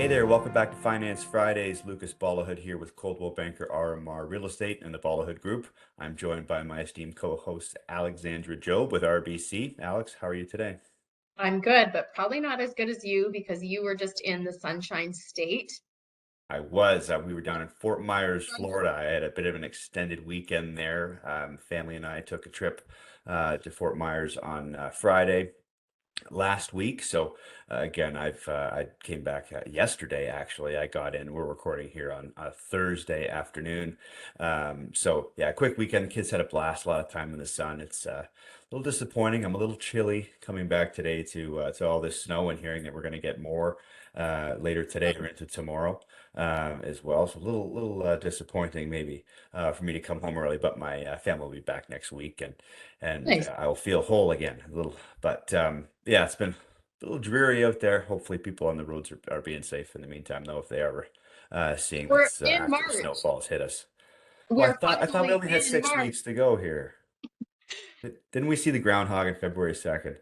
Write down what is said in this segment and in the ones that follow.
Hey there, welcome back to Finance Fridays. Lucas Ballahood here with Coldwell Banker RMR Real Estate and the Ballahood Group. I'm joined by my esteemed co-host Alexandra Job with RBC. Alex, how are you today? I'm good, but probably not as good as you because you were just in the Sunshine State. We were down in Fort Myers, Florida. I had a bit of an extended weekend there. Family and I took a trip to Fort Myers on Friday last week. So again, I came back yesterday. Actually, I got in. We're recording here on a Thursday afternoon. So yeah, quick weekend. Kids had a blast. A lot of time in the sun. It's a little disappointing. I'm a little chilly coming back today to all this snow and hearing that we're going to get more later today or into tomorrow as well. So a little disappointing maybe for me to come home early, but my family will be back next week and Nice. I'll feel whole again a little. But yeah, it's been a little dreary out there. Hopefully, people on the roads are being safe in the meantime, though, if they are seeing We're this in after the March. snowfalls hit us. Well, We're I thought we finally only had in six March. weeks to go here. Didn't we see the groundhog on February 2nd?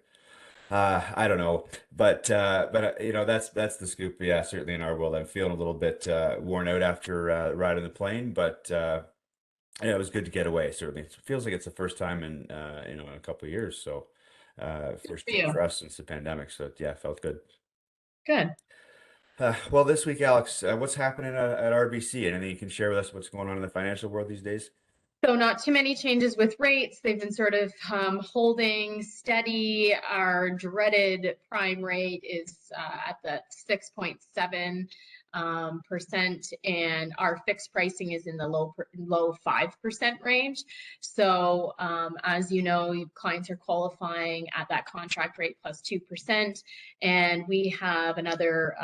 I don't know, but you know that's the scoop. Yeah, certainly in our world, I'm feeling a little bit worn out after riding the plane, but yeah, it was good to get away. Certainly, it feels like it's the first time in in a couple of years. So Good first for trip you. for us since the pandemic. So yeah, it felt good. Good. Well, this week, Alex, what's happening at RBC? Anything you can share with us? What's going on in the financial world these days? So not too many changes with rates. They've been sort of holding steady. Our dreaded prime rate is at the 6.7 percent, and our fixed pricing is in the low 5% range. So as you know, clients are qualifying at that contract rate plus 2%, and we have another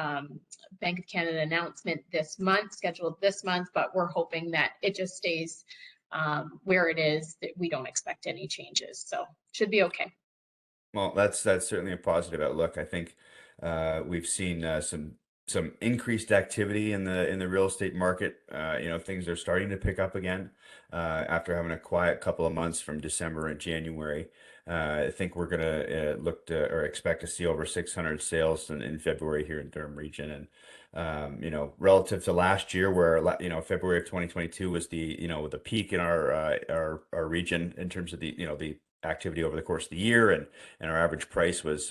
Bank of Canada announcement this month, scheduled this month, but we're hoping that it just stays where it is, that we don't expect any changes. So should be okay. Well, that's certainly a positive outlook. I think we've seen some increased activity in the real estate market. Things are starting to pick up again after having a quiet couple of months from December and January. I think we're gonna look to or expect to see over 600 sales in February here in Durham region, and relative to last year, where February of 2022 was the peak in our region in terms of the activity over the course of the year, and our average price was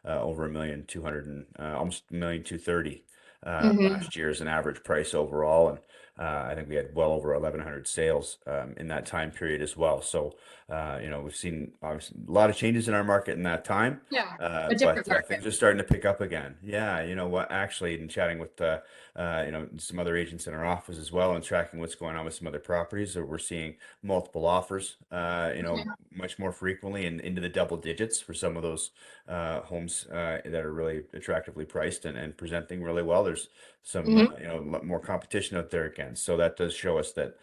over 1,200 and almost 1,230 Mhm. last year as an average price overall, and I think we had well over 1,100 sales in that time period as well. So we've seen obviously a lot of changes in our market in that time. Yeah, a But different market. things are starting to pick up again. Yeah, you know what? Actually, in chatting with some other agents in our office as well, and tracking what's going on with some other properties, that we're seeing multiple offers. Much more frequently and into the double digits for some of those homes that are really attractively priced and presenting really well. There's some Mhm. more competition out there again. So that does show us that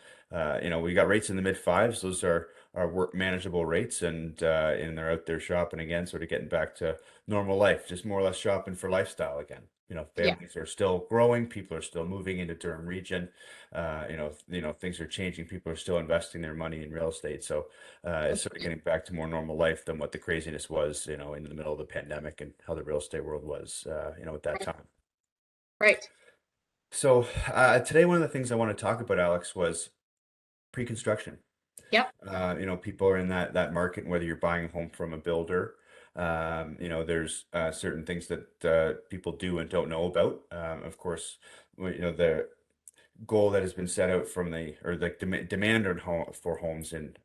we got rates in the mid fives. Those are work manageable rates, and they're out there shopping again, sort of getting back to normal life, just more or less shopping for lifestyle again. Yeah. Families are still growing, people are still moving into Durham region. Things are changing. People are still investing their money in real estate. So it's sort of getting back to more normal life than what the craziness was, in the middle of the pandemic and how the real estate world was, at that Right. time. Right. So today, one of the things I want to talk about, Alex, was pre-construction. Yep. People are in that market, and whether you're buying a home from a builder, there's certain things that people do and don't know about. Of course, the goal that has been set out from the demand on for homes in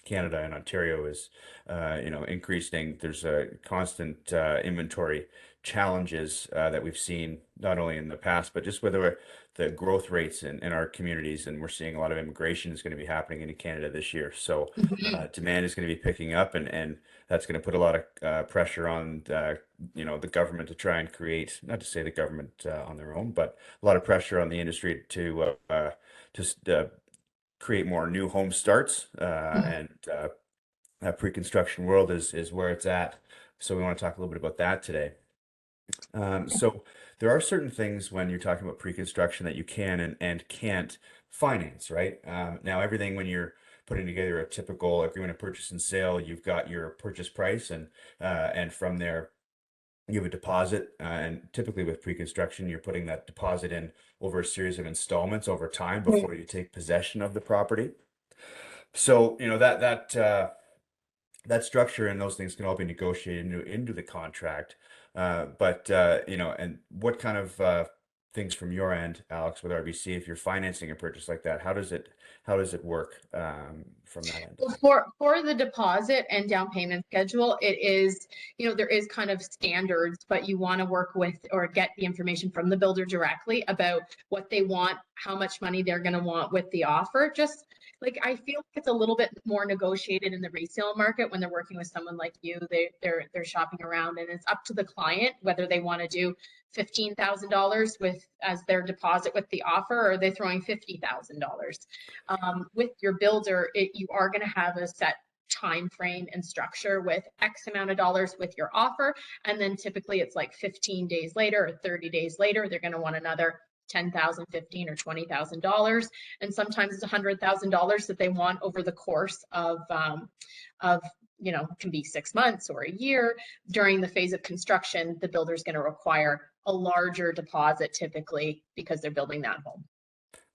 Canada and Ontario is increasing. There's a constant inventory challenges that we've seen not only in the past but just with the growth rates in our communities, and we're seeing a lot of immigration is going to be happening into Canada this year. So Mhm. demand is going to be picking up, and that's going to put a lot of pressure on the government to try and create, not to say the government on their own, but a lot of pressure on the industry to create more new home starts, and that pre-construction world is where it's at. So we want to talk a little bit about that today. So there are certain things when you're talking about pre-construction that you can and can't finance, right? Now everything when you're putting together a typical agreement of purchase and sale, you've got your purchase price, and from there you have a deposit, and typically with pre-construction, you're putting that deposit in over a series of installments over time Mhm. before you take possession of the property. So, that structure and those things can all be negotiated into the contract. But and what kind of things from your end, Alex, with RBC, if you're financing a purchase like that, how does it work from that end? Well, for the deposit and down payment schedule, it is, there is kind of standards, but you want to work with or get the information from the builder directly about what they want, how much money they're going to want with the offer. Just like I feel like it's a little bit more negotiated in the resale market when they're working with someone like you. They're shopping around, and it's up to the client whether they want to do $15,000 with as their deposit with the offer, or are they throwing $50,000. With your builder, you are going to have a set time frame and structure with X amount of dollars with your offer. And then typically it's like 15 days later or 30 days later, they're going to want another 10,000, 15, or $20,000. And sometimes it's $100,000 that they want over the course of can be 6 months or a year. During the phase of construction, the builder is going to require a larger deposit typically because they're building that home.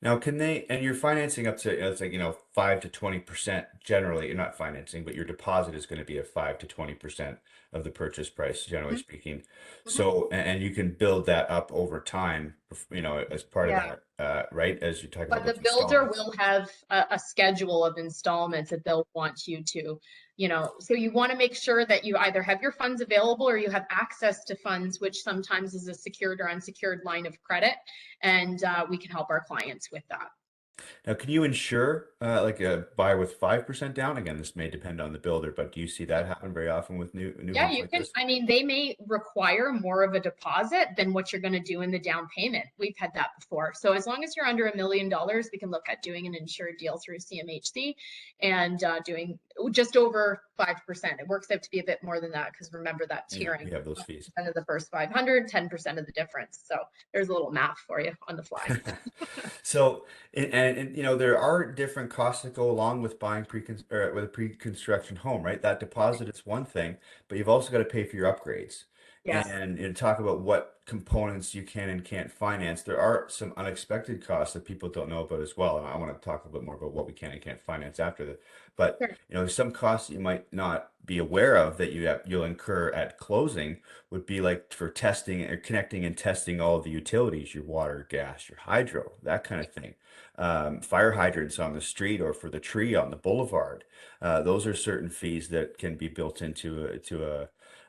Now, and you're financing up to, it's like, 5 to 20% generally. You're not financing, but your deposit is going to be a 5 to 20% of the purchase price, generally Mhm. speaking. Mhm. So, and you can build that up over time, as part of Yeah. that, right? As you talk about But the those builder installments. will have a schedule of installments that they'll want you to, so you want to make sure that you either have your funds available or you have access to funds, which sometimes is a secured or unsecured line of credit. And we can help our clients with that. Now, can you insure like a buy with 5% down? Again, this may depend on the builder, but do you see that happen very often with new Yeah, homes you like can. this? I mean, they may require more of a deposit than what you're going to do in the down payment. We've had that before. So as long as you're under $1 million, we can look at doing an insured deal through CMHC and doing just over 5%. It works out to be a bit more than that because remember that Yeah, tiering, we have those fees. 5% of the first 500, 10% of the difference. So there's a little math for you on the fly. So, and there are different costs that go along with buying or with a pre-construction home, right? That deposit is one thing, but you've also got to pay for your upgrades. Yes. And talk about what components you can and can't finance. There are some unexpected costs that people don't know about as well. And I want to talk a bit more about what we can and can't finance after that. But Sure. there's some costs that you might not be aware of that you'll incur at closing would be like for testing or connecting and testing all of the utilities, your water, gas, your hydro, that kind of thing. Fire hydrants on the street or for the tree on the boulevard. Those are certain fees that can be built into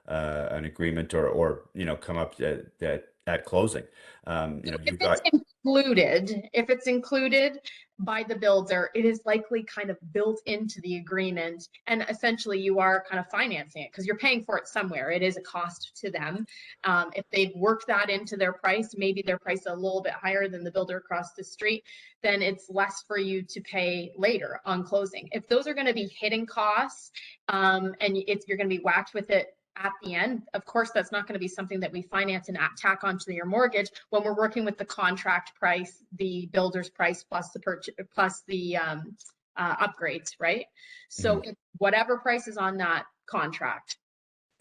an agreement or come up at closing. If You've it's got. included, if it's included by the builder, it is likely kind of built into the agreement. And essentially you are kind of financing it because you're paying for it somewhere. It is a cost to them. If they've worked that into their price, maybe their price is a little bit higher than the builder across the street, then it's less for you to pay later on closing. If those are going to be hidden costs, and you're going to be whacked with it at the end. Of course, that's not going to be something that we finance and tack onto your mortgage when we're working with the contract price, the builder's price plus the purchase plus the upgrades, right? So Mhm. whatever price is on that contract.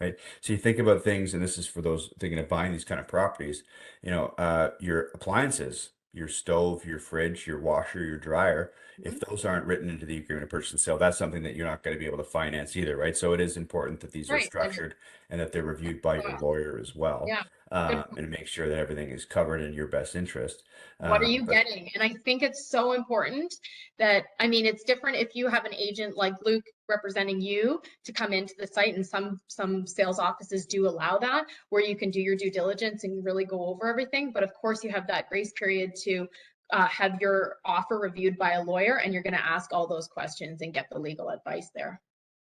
Right. So you think about things, and this is for those thinking of buying these kind of properties, your appliances, your stove, your fridge, your washer, your dryer, if Mhm. those aren't written into the agreement of purchase and sale, that's something that you're not going to be able to finance either, right? So it is important that these are Right. And structured and that they're reviewed by your lawyer as well, yeah. Good. and to make sure that everything is covered in your best interest. What are you But getting? And I think it's so important that, I mean, it's different if you have an agent like Luke representing you to come into the site, and some sales offices do allow that, where you can do your due diligence and really go over everything. But of course, you have that grace period to have your offer reviewed by a lawyer, and you're going to ask all those questions and get the legal advice there.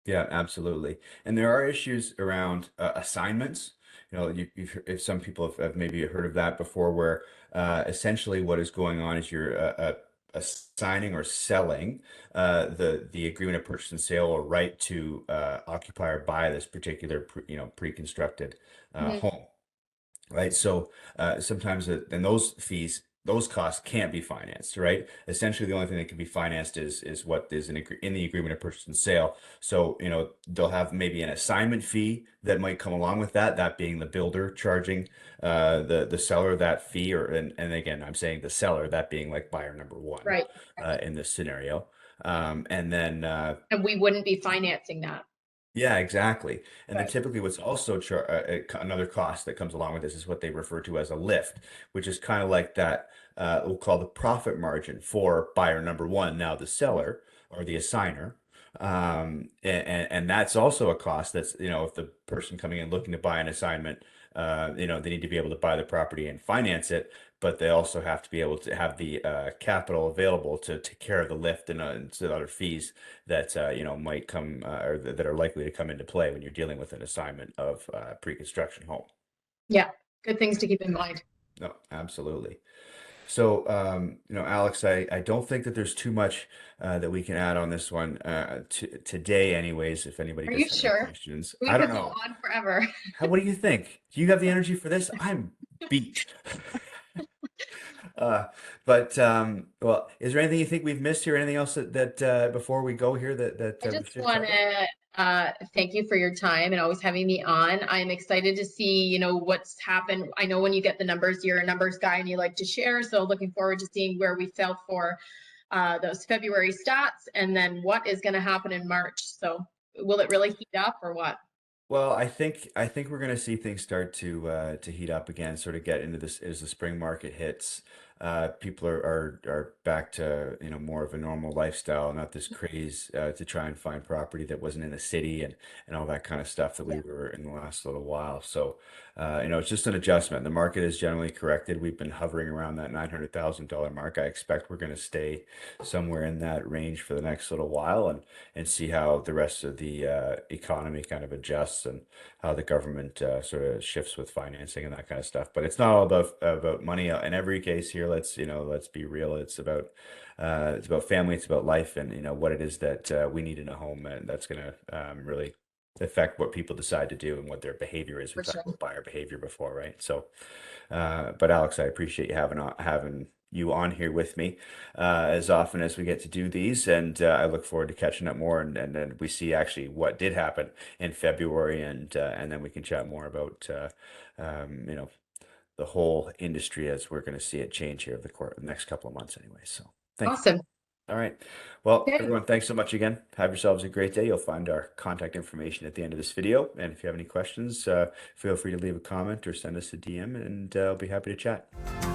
Yeah, absolutely. And there are issues around assignments. If some people have maybe heard of that before, where essentially what is going on is you're assigning or selling the agreement of purchase and sale or right to occupy or buy this particular pre-constructed Mhm. home. Right. So sometimes and those fees those costs can't be financed, right? Essentially, the only thing that can be financed is what is in the agreement of purchase and sale. So, they'll have maybe an assignment fee that might come along with that, that being the builder charging the seller that fee, and again, I'm saying the seller, that being like buyer number one Right. in this scenario. And then And we wouldn't be financing that. yeah, exactly. And then Right. typically what's also another cost that comes along with this is what they refer to as a lift, which is kind of like that we'll call the profit margin for buyer number one, now the seller or the assigner. And that's also a cost that's, if the person coming in looking to buy an assignment, they need to be able to buy the property and finance it, but they also have to be able to have the capital available to take care of the lift and some other fees that might come or that are likely to come into play when you're dealing with an assignment of pre-construction home. Yeah. Good things to keep in mind. No, absolutely. So, Alex, I don't think that there's too much that we can add on this one today, anyways. If anybody Are does you have any sure? questions, We I don't could go know. on forever. What do you think? Do you have the energy for this? I'm beat. Uh, but well, is there anything you think we've missed here? Anything else that before we go here that I we just should want cover? to thank you for your time and always having me on. I'm excited to see, what's happened. I know when you get the numbers, you're a numbers guy and you like to share. So looking forward to seeing where we fell for those February stats and then what is going to happen in March. So will it really heat up or what? Well, I think we're going to see things start to heat up again, sort of get into this as the spring market hits. People are back to more of a normal lifestyle, not this craze to try and find property that wasn't in the city and all that kind of stuff that we Yeah, were in the last little while. So, it's just an adjustment. The market is generally corrected. We've been hovering around that $900,000 mark. I expect we're going to stay somewhere in that range for the next little while, and see how the rest of the economy kind of adjusts and how the government sort of shifts with financing and that kind of stuff. But it's not all about money in every case here. Let's be real. It's about family. It's about life, and what it is that we need in a home, and that's going to really affect what people decide to do and what their behavior is. We for talked sure. about buyer behavior before, right? So, but Alex, I appreciate you having you on here with me as often as we get to do these, and I look forward to catching up more, and then we see actually what did happen in February, and then we can chat more about the whole industry as we're going to see it change here over the next couple of months, anyway. So, thank you. Awesome. All right. Well, Okay. everyone, thanks so much again. Have yourselves a great day. You'll find our contact information at the end of this video. And if you have any questions, feel free to leave a comment or send us a DM, and I'll be happy to chat.